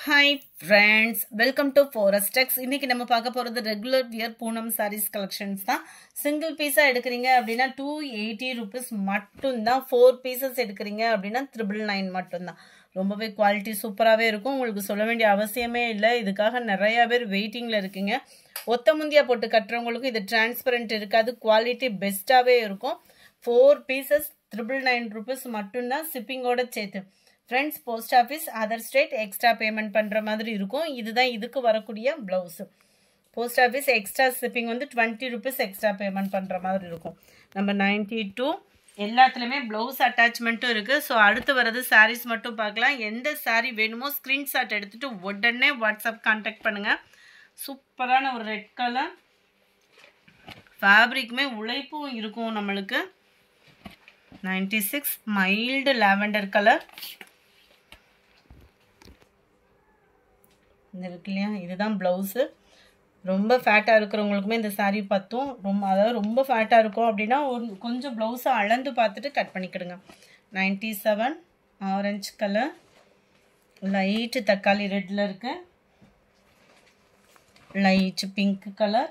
Hi friends, welcome to Forex. இன்னைக்கு நம்ம பார்க்க போறது regular wear Poonam sarees collections தான். சிங்கிள் பீஸா எடுக்கறீங்க அப்படினா 280 rupees மட்டும் தான். 4 pieces எடுக்கறீங்க அப்படினா 999 மட்டும் தான். ரொம்பவே குவாலிட்டி சூப்பராவே இருக்கும். உங்களுக்கு சொல்ல வேண்டிய அவசியமே இல்ல. இதுக்காக நிறைய பேர் வெயிட்டிங்ல இருக்கீங்க. ஒத்த முந்தியா போட்டு கட்டறவங்களுக்கு இது டிரான்ஸ்பரண்ட் இருக்காது. குவாலிட்டி பெஸ்டாவே இருக்கும். 4 pieces 999 rupees மட்டும் தான் shipping ஓட சேர்த்து. Friends, post office, other state, extra payment பண்ற மாதிரி இருக்கும். இதுதான் இதுக்கு வரக்கூடிய blouse. Post office extra shipping வந்து 20 rupees extra payment பண்ற மாதிரி இருக்கும். Number 92 எல்லாத்துலயுமே blouse attachment இருக்கு. So அடுத்து வரது sarees மட்டும் பார்க்கலாம். எந்த saree வேணுமோ screenshot எடுத்துட்டு உடனே WhatsApp contact பண்ணுங்க. சூப்பரான ஒரு ரெட் கலர். ஃபேப்ரிக்மே உழைப்பும் இருக்கும் நம்மளுக்கு. 96 mild lavender color. இந்த இருக்குலையா இதுதான் blouse. ரொம்ப ஃபேட்டா இருக்குறவங்களுக்குமே இந்த saree பத்தும். ரொம்ப ஃபேட்டா இருக்கும் அப்படினா கொஞ்சம் blouse அளந்து பார்த்துட்டு கட் பண்ணிக்கிடுங்க. 97 orange color. லைட் தக்காளி ரெட்ல இருக்கு. Light pink color.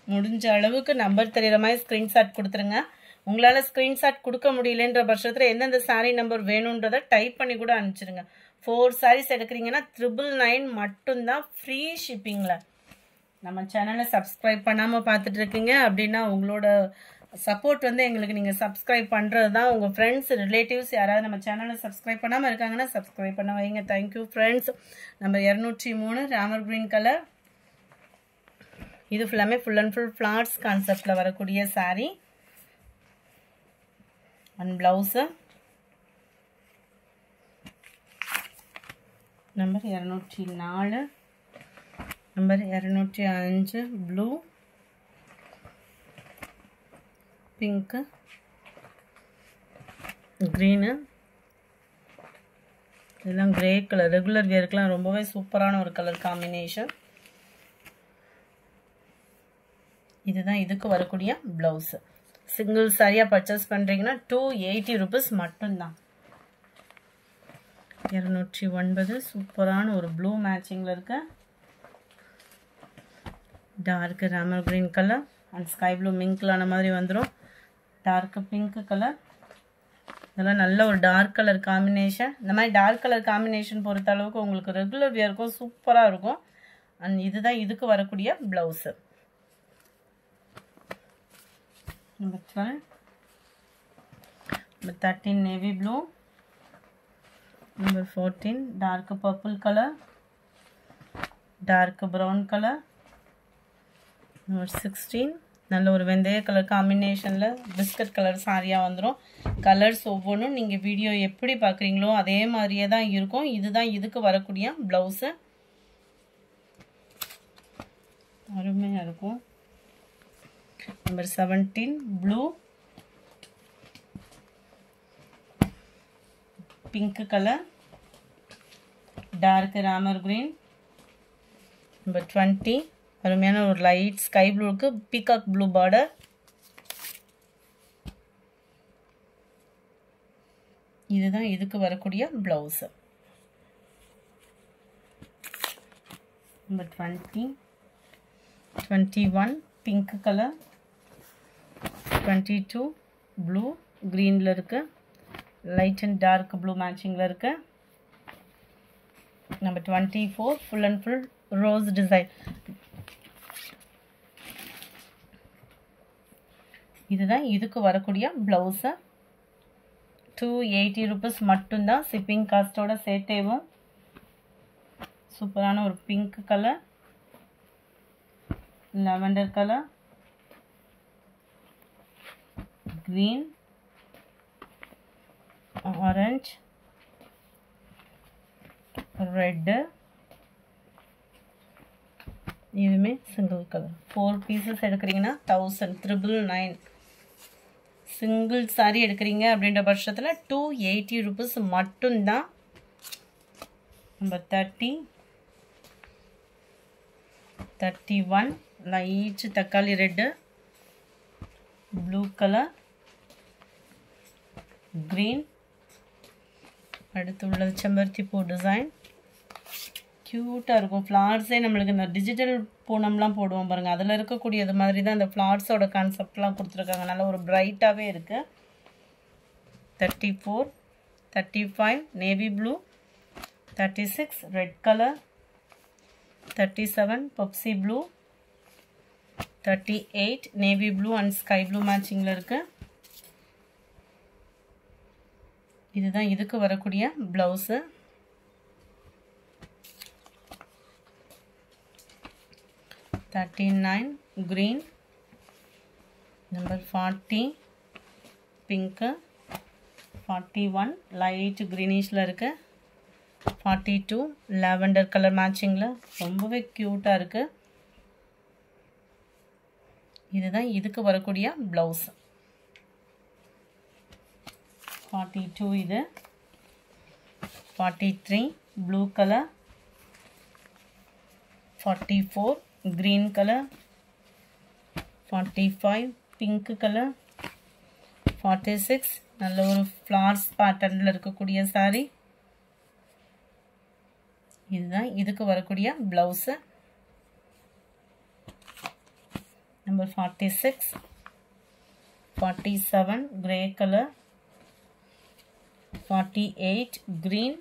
முடிஞ்ச அளவுக்கு நம்பர் தெரியற மாதிரி ஸ்கிரீன்ஷாட் கொடுத்துருங்க. உங்களால ஸ்கிரீன்ஷாட் கொடுக்க முடியலன்ற பட்சத்துல எந்தெந்த saree நம்பர் வேணும்ன்றதை டைப் பண்ணி கூட அனுப்பிச்சிடுங்க. 4 sarees எடுக்கிறீங்கன்னா 999 மட்டும் தான் ஃப்ரீ ஷிப்பிங்ல. நம்ம சேனலை சப்ஸ்கிரைப் பண்ணாம பார்த்துட்டு இருக்கீங்க அப்படின்னா உங்களோட சப்போர்ட் வந்து எங்களுக்கு நீங்க சப்ஸ்கிரைப் பண்றது தான். உங்க ஃப்ரெண்ட்ஸ் ரிலேட்டிவ்ஸ் யாராவது நம்ம சேனலை சப்ஸ்கிரைப் பண்ணாம இருக்காங்கன்னா சப்ஸ்கிரைப் பண்ண வைங்க. Thank you friends. Number 203 Ramar green colour. இது ஃபுல்லாமே ஃபுல் அண்ட் ஃபுல் ஃப்ளார்ஸ் கான்செப்ட்ல வரக்கூடிய saree. And blouse number 204 number 205 blue pink green இதெல்லாம் கிரே கலர். ரெகுலர் வியர்க்கெல்லாம் ரொம்பவே சூப்பரான ஒரு கலர் காம்பினேஷன். இதுதான் இதுக்கு வரக்கூடிய பிளவுஸ். சிங்கிள் சாரியா பர்ச்சேஸ் பண்றீங்கன்னா 280 rupees மட்டும்தான். 209 சூப்பரான ஒரு ப்ளூ மேட்சிங்ல இருக்கு. Dark Ramar green colour and sky blue மிங்க்லான மாதிரி வந்துடும். Dark pink colour. இதெல்லாம் நல்ல ஒரு டார்க் கலர் காம்பினேஷன். இந்த மாதிரி டார்க் கலர் காம்பினேஷன் பொறுத்த அளவுக்கு உங்களுக்கு ரெகுலர் வியர்க்கும் சூப்பரா இருக்கும். அண்ட் இதுதான் இதுக்கு வரக்கூடிய blouse. Number 12. Number 13 navy blue. Number 14 dark purple color. Dark brown color. Number 16 நல்ல ஒரு வெந்தய கலர் காம்பினேஷன்ல பிஸ்கட் கலர் சாரியா வந்துரும். கலர்ஸ் ஒவ்வொன்றும் நீங்க வீடியோ எப்படி பார்க்குறீங்களோ அதே மாதிரியே தான் இருக்கும். இதுதான் இதுக்கு வரக்கூடிய பிளவுஸ். அருமையா இருக்கும். Number 17 blue pink color dark ramar green. Number 20 அருமையான ஒரு லைட் ஸ்கை ப்ளூக்கு பீகாக் ப்ளூ பார்டர். இதுதான் இதுக்கு வரக்கூடிய blouse. Number 20 21 pink color. 22 blue greenல இருக்கு. light and dark blue matchingல இருக்கு. Number 24 full and full rose design. இதுதான் இதுக்கு வரக்கூடிய பிளவுஸ். 280 rupees மட்டும் தான் shipping காஸ்டோட சேர்த்தேவும். சூப்பரான ஒரு pink colour, lavender color, green, orange, red. இதுமே சிங்கிள் கலர். 4 pieces எடுக்கிறீங்கன்னா 999. சிங்கிள் சாரி எடுக்கிறீங்க அப்படின்ற பட்சத்தில் 280 rupees மட்டும்தான். நம்பர் 30 31 லைட் தக்காளி ரெட்டு, ப்ளூ கலர், green, அடுத்து உள்ளது செம்பருத்தி பூ டிசைன், க்யூட்டாக இருக்கும். ஃப்ளார்ஸே நம்மளுக்கு இந்த டிஜிட்டல் பூனம்லாம் போடுவோம் பாருங்கள், அதில் இருக்கக்கூடியது மாதிரி தான் இந்த ஃப்ளார்ஸோட கான்செப்ட்லாம் கொடுத்துருக்காங்க. நல்ல ஒரு பிரைட்டாகவே இருக்குது. 34, 35 navy blue, 36 red colour, 37 Pepsi blue, 38 navy blue and sky blue மேட்சிங்கில் இருக்குது. இதுதான் இதுக்கு வரக்கூடிய blouse. $39 green, number 40 pink, 41 light greenishல இருக்கு, 42 lavender color matchingல ரொம்பவே க்யூட்டாக இருக்கு. இதுதான் இதுக்கு வரக்கூடிய ப்ளவுஸ். 42 இது, 43 blue color, 44 green color, 45 pink color, 46 நல்ல ஒரு ஃப்ளார்ஸ் பேட்டர்னில் இருக்கக்கூடிய சாரி. இதுதான் இதுக்கு வரக்கூடிய blouse. Number 46, 47 grey colour, 48 green,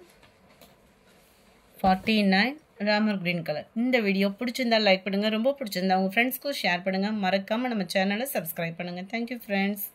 49 Ramar green colour. இந்த வீடியோ பிடிச்சிருந்தா லைக் பண்ணுங்கள், ரொம்ப பிடிச்சிருந்தா உங்கள் ஃப்ரெண்ட்ஸ்க்கும் ஷேர் பண்ணுங்கள், மறக்காமல் நம்ம சேனலை சப்ஸ்கிரைப் பண்ணுங்கள். Thank you friends.